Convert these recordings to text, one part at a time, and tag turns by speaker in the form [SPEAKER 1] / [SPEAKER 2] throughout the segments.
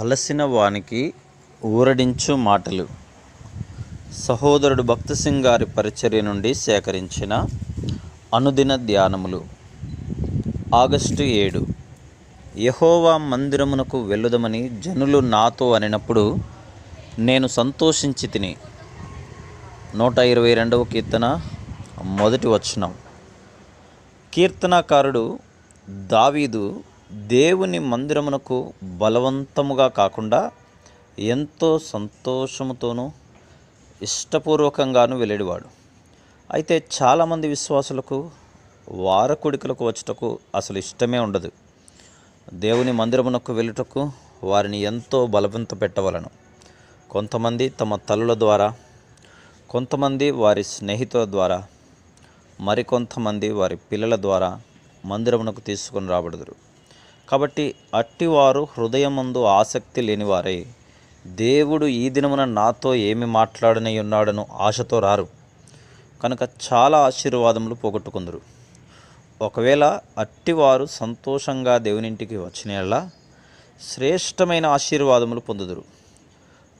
[SPEAKER 1] అలసిన వానికి ఊరడించు మాటలు. సహోదరుడు భక్త సింగ్ గారి పరిచర్య నుండి సేకరించిన అనుదిన ధ్యానములు. ఆగస్టు 7. యెహోవా మందిరమునకు వెళ్ళుదమని జనులు నాతో అనినప్పుడు నేను సంతోషించి తిని. 122వ కీర్తన మొదటి వచనం. కీర్తనాకారుడు దావీదు దేవుని మందిరమునకు బలవంతముగా కాకుండా ఎంతో సంతోషముతోనూ ఇష్టపూర్వకంగాను వెళ్ళేవాడు. అయితే చాలామంది విశ్వాసులకు వారకుడికలకు వచ్చుటకు అసలు ఇష్టమే ఉండదు. దేవుని మందిరమునకు వెళ్ళుటకు వారిని ఎంతో బలవంత పెట్టవలను. కొంతమంది తమ తల్లుల ద్వారా, కొంతమంది వారి స్నేహితుల ద్వారా, మరికొంతమంది వారి పిల్లల ద్వారా మందిరమునకు తీసుకొని రాబడుదురు. కాబట్టి అట్టివారు హృదయమందు ఆసక్తి లేనివారై దేవుడు ఈ దినమున నాతో ఏమి మాట్లాడనై ఉన్నాడను ఆశతో రారు. కనుక చాలా ఆశీర్వాదములు పోగొట్టుకుందరు. ఒకవేళ అట్టివారు సంతోషంగా దేవునింటికి వచ్చినలా శ్రేష్టమైన ఆశీర్వాదములు పొందుదురు.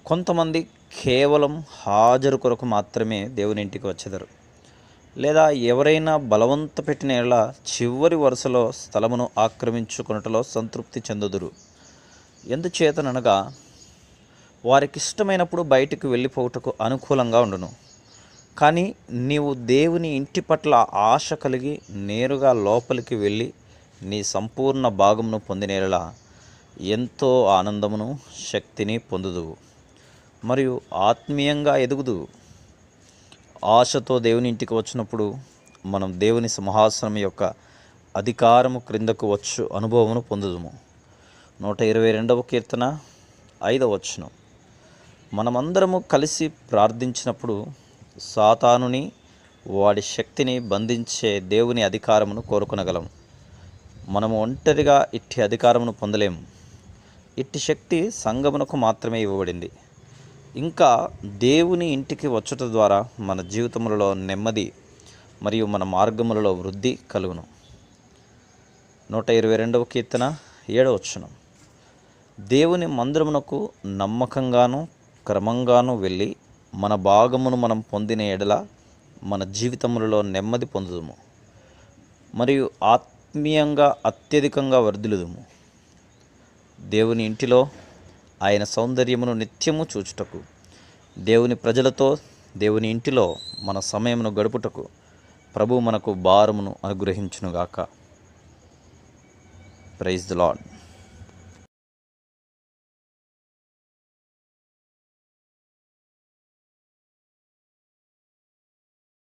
[SPEAKER 1] కొంతమంది కేవలం హాజరు కొరకు మాత్రమే దేవునింటికి వచ్చెదరు. లేదా ఎవరైనా బలవంత పెట్టిన యెడల చివరి వరుసలో స్థలమును ఆక్రమించుకొనుటలో సంతృప్తి చెందుదురు. ఎందుచేతననగా వారికిష్టమైనప్పుడు బయటికి వెళ్ళిపోవుటకు అనుకూలంగా ఉండును. కానీ నీవు దేవుని ఇంటి పట్ల ఆశ కలిగి నేరుగా లోపలికి వెళ్ళి నీ సంపూర్ణ భాగమును పొందిన యెడల ఎంతో ఆనందమును శక్తిని పొందుదువు మరియు ఆత్మీయంగా ఎదుగుదువు. ఆశతో దేవుని ఇంటికి వచ్చినప్పుడు మనం దేవుని సింహాసనం యొక్క అధికారము క్రిందకు వచ్చు అనుభవమును పొందుదుము. 122వ కీర్తన 5వ వచనం. మనమందరము కలిసి ప్రార్థించినప్పుడు సాతానుని వాడి శక్తిని బంధించే దేవుని అధికారమును కోరుకొనగలము. మనము ఒంటరిగా ఇట్టి అధికారమును పొందలేము. ఇట్టి శక్తి సంఘమునకు మాత్రమే ఇవ్వబడింది. ఇంకా దేవుని ఇంటికి వచ్చుట ద్వారా మన జీవితములలో నెమ్మది మరియు మన మార్గములలో వృద్ధి కలుగును. 122వ కీర్తన 7వ వచనం. దేవుని మందిరమునకు నమ్మకంగాను క్రమంగాను వెళ్ళి మన భాగమును మనం పొందిన ఎడల మన జీవితములలో నెమ్మది పొందుదుము మరియు ఆత్మీయంగా అత్యధికంగా వర్ధిల్లుదుము. దేవుని ఇంటిలో ఆయన సౌందర్యమును నిత్యము చూచుటకు, దేవుని ప్రజలతో దేవుని ఇంటిలో మన సమయమును గడుపుటకు ప్రభువు మనకు భారమును అనుగ్రహించునుగాక. Praise the lord.